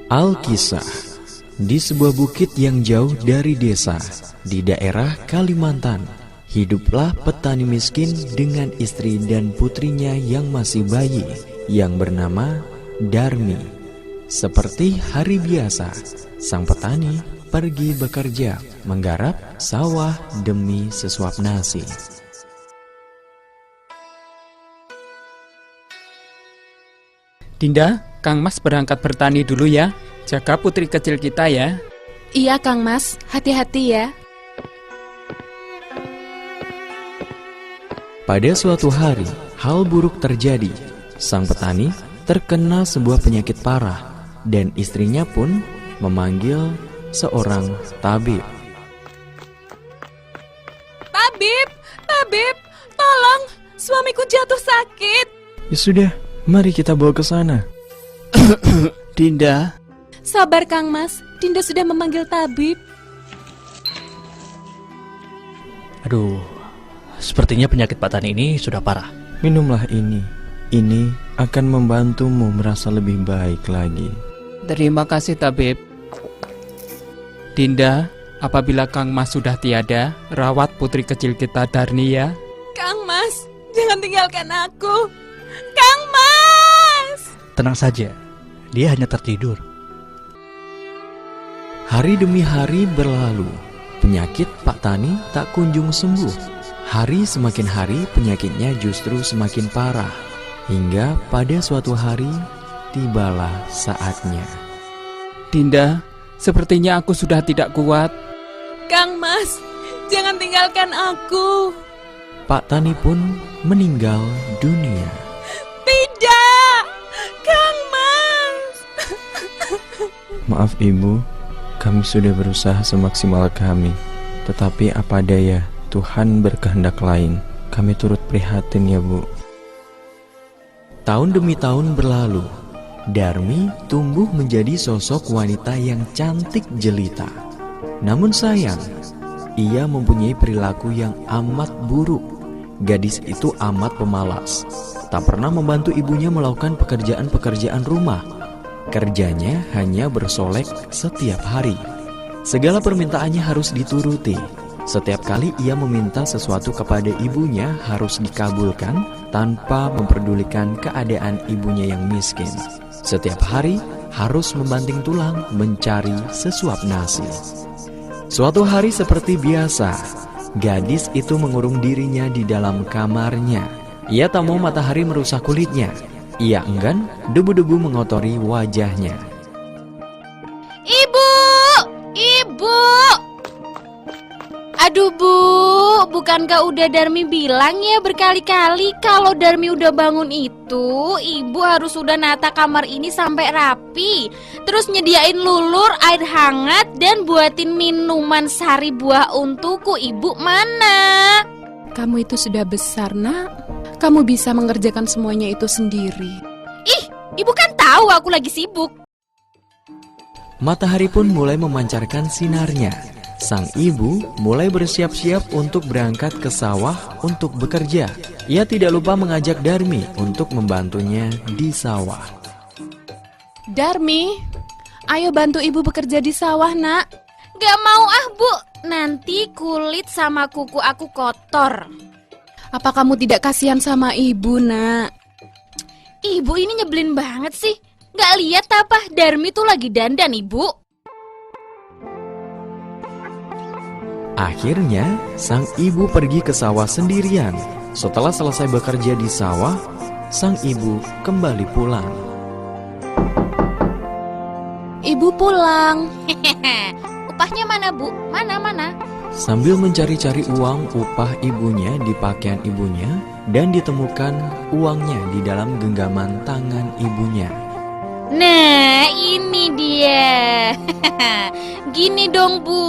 Alkisah. Di sebuah bukit yang jauh dari desa, di daerah Kalimantan, hiduplah petani miskin dengan istri dan putrinya yang masih bayi, yang bernama Darmi. Seperti hari biasa, sang petani pergi bekerja, menggarap sawah demi sesuap nasi. Dinda, Kang Mas berangkat bertani dulu ya. Jaga putri kecil kita ya. Iya Kang Mas, hati-hati ya. Pada suatu hari, hal buruk terjadi. Sang petani terkena sebuah penyakit parah, dan istrinya pun memanggil seorang tabib. Tabib, tolong, suamiku jatuh sakit. Ya sudah, mari kita bawa ke sana. Dinda, Sabar Kang Mas, Dinda sudah memanggil tabib. Aduh, sepertinya penyakit Pak Tani ini sudah parah. Minumlah ini. Ini akan membantumu merasa lebih baik lagi. terima kasih tabib. Dinda, apabila Kang Mas sudah tiada, rawat putri kecil kita Darni ya. Kang Mas, jangan tinggalkan aku. Kang Mas! Tenang saja, dia hanya tertidur. Hari demi hari berlalu, penyakit Pak Tani tak kunjung sembuh. Hari semakin hari penyakitnya justru semakin parah. Hingga pada suatu hari, tibalah saatnya. Dinda, sepertinya aku sudah tidak kuat. Kang Mas, jangan tinggalkan aku. Pak Tani pun meninggal dunia. Tidak, Kang Mas. Maaf Ibu, kami sudah berusaha semaksimal kami. Tetapi apa daya, Tuhan berkehendak lain. Kami turut prihatin ya Bu. Tahun demi tahun berlalu, Darmi tumbuh menjadi sosok wanita yang cantik jelita. Namun sayang, ia mempunyai perilaku yang amat buruk. Gadis itu amat pemalas, tak pernah membantu ibunya melakukan pekerjaan-pekerjaan rumah. Kerjanya hanya bersolek setiap hari. Segala permintaannya harus dituruti. Setiap kali ia meminta sesuatu kepada ibunya harus dikabulkan tanpa memperdulikan keadaan ibunya yang miskin. Setiap hari harus membanting tulang mencari sesuap nasi. Suatu hari seperti biasa, gadis itu mengurung dirinya di dalam kamarnya. Ia tak mau matahari merusak kulitnya. Ia enggan debu-debu mengotori wajahnya. Ibu! Aduh Bu, bukankah udah Darmi bilang ya berkali-kali kalau Darmi udah bangun itu, Ibu harus udah nata kamar ini sampai rapi. Terus nyediain lulur, air hangat, dan buatin minuman sari buah untukku. Ibu mana? Kamu itu sudah besar, Nak. Kamu bisa mengerjakan semuanya itu sendiri. Ih, Ibu kan tahu aku lagi sibuk. Matahari pun mulai memancarkan sinarnya. Sang ibu mulai bersiap-siap untuk berangkat ke sawah untuk bekerja. Ia tidak lupa mengajak Darmi untuk membantunya di sawah. Darmi, ayo bantu ibu bekerja di sawah, Nak. Gak mau ah Bu, nanti kulit sama kuku aku kotor. Apa kamu tidak kasihan sama ibu, Nak? Ibu ini nyebelin banget sih. Gak lihat apa Darmi tuh lagi dandan Ibu. Akhirnya, sang ibu pergi ke sawah sendirian. Setelah selesai bekerja di sawah, sang ibu kembali pulang. Ibu pulang. Upahnya mana Bu? Mana? Sambil mencari-cari uang upah ibunya di pakaian ibunya, dan ditemukan uangnya di dalam genggaman tangan ibunya. Nah, ini dia. Gini dong Bu.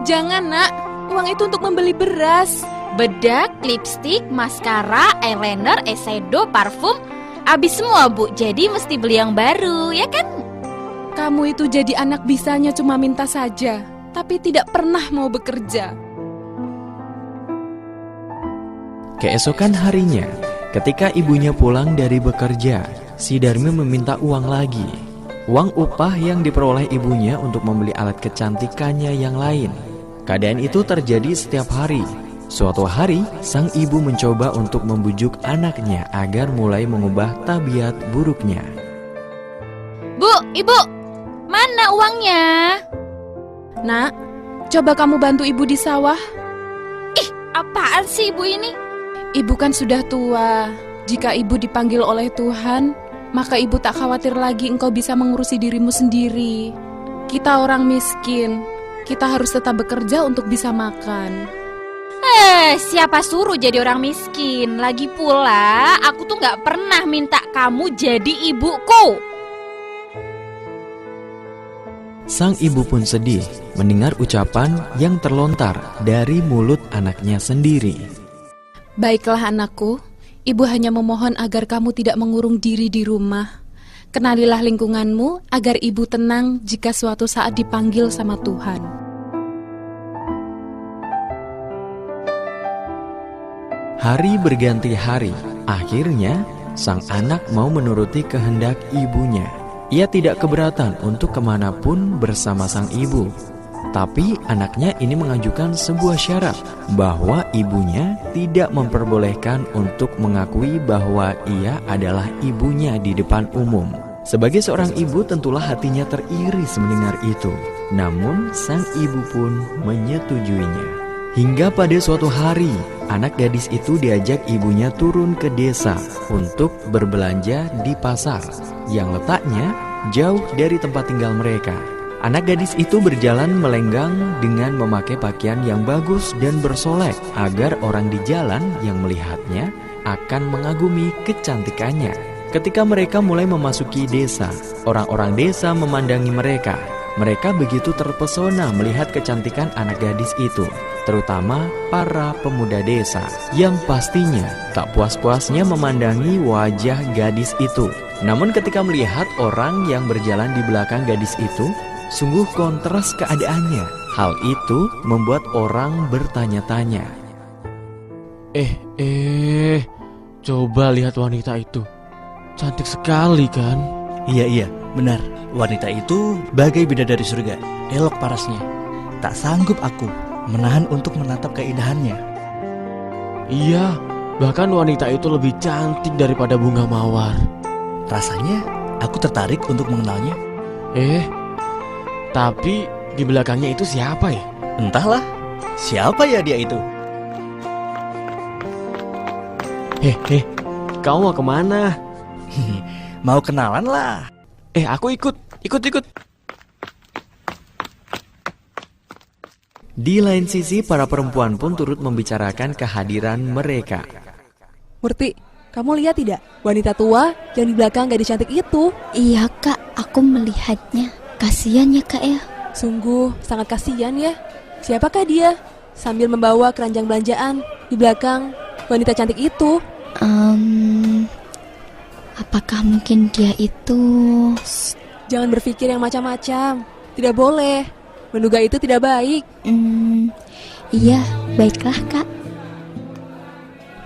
Jangan, Nak. Uang itu untuk membeli beras. Bedak, lipstik, maskara, eyeliner, eyeshadow, parfum, habis semua Bu. Jadi mesti beli yang baru, ya kan? Kamu itu jadi anak bisanya cuma minta saja, tapi tidak pernah mau bekerja. Keesokan harinya, ketika ibunya pulang dari bekerja, si Darmi meminta uang lagi. uang upah yang diperoleh ibunya untuk membeli alat kecantikannya yang lain. Keadaan itu terjadi setiap hari. Suatu hari, sang ibu mencoba untuk membujuk anaknya agar mulai mengubah tabiat buruknya. Bu, ibu, mana uangnya? Nak, coba kamu bantu ibu di sawah. Apaan sih ibu ini? Ibu kan sudah tua. Jika ibu dipanggil oleh Tuhan, maka ibu tak khawatir lagi engkau bisa mengurusi dirimu sendiri. Kita orang miskin, kita harus tetap bekerja untuk bisa makan. Siapa suruh jadi orang miskin? Lagi pula, aku tuh gak pernah minta kamu jadi ibuku. Sang ibu pun sedih mendengar ucapan yang terlontar dari mulut anaknya sendiri. Baiklah anakku, ibu hanya memohon agar kamu tidak mengurung diri di rumah. Kenalilah lingkunganmu agar ibu tenang jika suatu saat dipanggil sama Tuhan. Hari berganti hari, akhirnya sang anak mau menuruti kehendak ibunya. Ia tidak keberatan untuk kemanapun bersama sang ibu. Tapi anaknya ini mengajukan sebuah syarat bahwa ibunya tidak memperbolehkan untuk mengakui bahwa ia adalah ibunya di depan umum. Sebagai seorang ibu tentulah hatinya teriris mendengar itu. Namun sang ibu pun menyetujuinya. Hingga pada suatu hari, anak gadis itu diajak ibunya turun ke desa untuk berbelanja di pasar yang letaknya jauh dari tempat tinggal mereka. Anak gadis itu berjalan melenggang dengan memakai pakaian yang bagus dan bersolek agar orang di jalan yang melihatnya akan mengagumi kecantikannya. Ketika mereka mulai memasuki desa, orang-orang desa memandangi mereka. Mereka begitu terpesona melihat kecantikan anak gadis itu, terutama para pemuda desa yang pastinya tak puas-puasnya memandangi wajah gadis itu. Namun ketika melihat orang yang berjalan di belakang gadis itu, sungguh kontras keadaannya. Hal itu membuat orang bertanya-tanya. Coba lihat wanita itu. Cantik sekali kan? Iya, benar. Wanita itu bagai bidadari surga, elok parasnya. Tak sanggup aku menahan untuk menatap keindahannya. Iya, bahkan wanita itu lebih cantik daripada bunga mawar. Rasanya aku tertarik untuk mengenalnya. Tapi di belakangnya itu siapa ya? Entahlah, siapa ya dia itu? Kau mau kemana? Mau kenalan lah. Aku ikut. Di lain sisi, para perempuan pun turut membicarakan kehadiran mereka. Murti, kamu lihat tidak? Wanita tua yang di belakang gadis cantik itu. Iya kak, aku melihatnya. Kasian ya kak ya. Sungguh sangat kasihan ya. Siapakah dia? Sambil membawa keranjang belanjaan di belakang wanita cantik itu. Apakah mungkin dia itu? Jangan berpikir yang macam-macam. Tidak boleh. Menduga itu tidak baik. Iya, baiklah kak.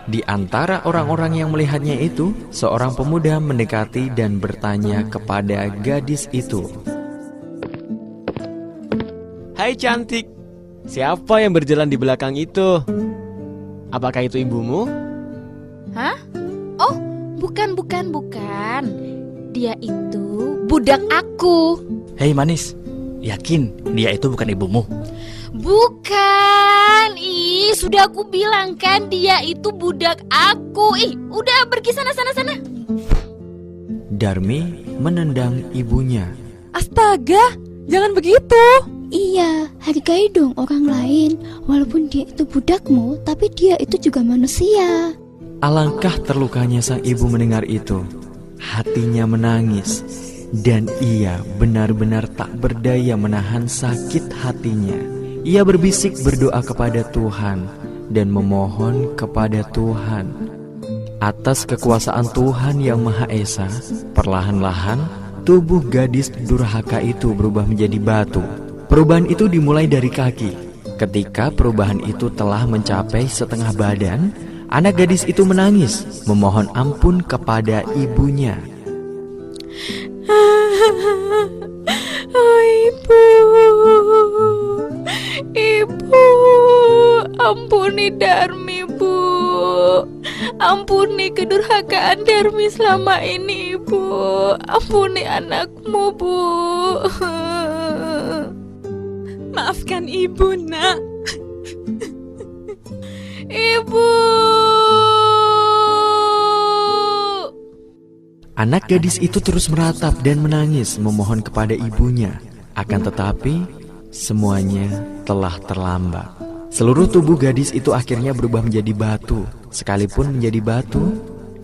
Di antara orang-orang yang melihatnya itu, seorang pemuda mendekati dan bertanya kepada gadis itu. Hai cantik, siapa yang berjalan di belakang itu? Apakah itu ibumu? Hah? Oh, bukan. Dia itu budak aku. Hei manis, yakin dia itu bukan ibumu? Bukan. Sudah aku bilang kan dia itu budak aku. Udah pergi sana. Darmi menendang ibunya. Astaga, jangan begitu. Iya, hargai dong orang lain. Walaupun dia itu budakmu, tapi dia itu juga manusia. Alangkah terlukanya sang ibu mendengar itu. Hatinya menangis, dan ia benar-benar tak berdaya menahan sakit hatinya. Ia berbisik berdoa kepada Tuhan dan memohon kepada Tuhan. Atas kekuasaan Tuhan yang Maha Esa, perlahan-lahan tubuh gadis durhaka itu berubah menjadi batu. Perubahan itu dimulai dari kaki. Ketika perubahan itu telah mencapai setengah badan, anak gadis itu menangis, memohon ampun kepada ibunya. Oh, Ibu. Ibu, ampuni Darmi, Bu. Ampuni kedurhakaan Darmi selama ini, Ibu. Ampuni anakmu, Bu. Maafkan Ibu, Nak. Ibu. Anak gadis itu terus meratap dan menangis memohon kepada ibunya. Akan tetapi, semuanya telah terlambat. Seluruh tubuh gadis itu akhirnya berubah menjadi batu. Sekalipun menjadi batu,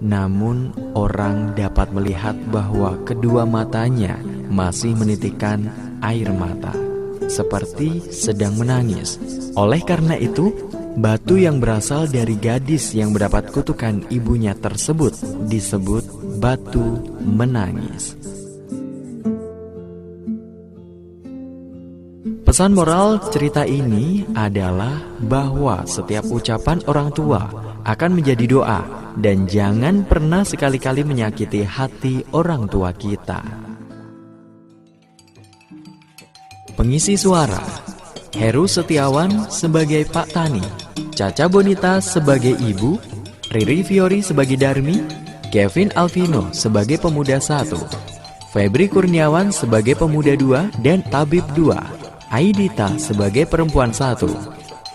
namun orang dapat melihat bahwa kedua matanya masih menitikkan air mata, seperti sedang menangis. Oleh karena itu, batu yang berasal dari gadis yang mendapat kutukan ibunya tersebut disebut batu menangis. Pesan moral cerita ini adalah bahwa setiap ucapan orang tua akan menjadi doa dan jangan pernah sekali-kali menyakiti hati orang tua kita. Pengisi suara: Heru Setiawan sebagai Pak Tani, Caca Bonita sebagai Ibu, Riri Fiori sebagai Darmi, Kevin Alvino sebagai Pemuda 1, Febri Kurniawan sebagai Pemuda 2 dan Tabib 2, Aidita sebagai Perempuan 1,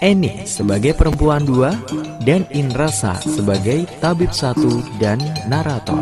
Eni sebagai Perempuan 2, dan Indrasa sebagai Tabib 1 dan Narator.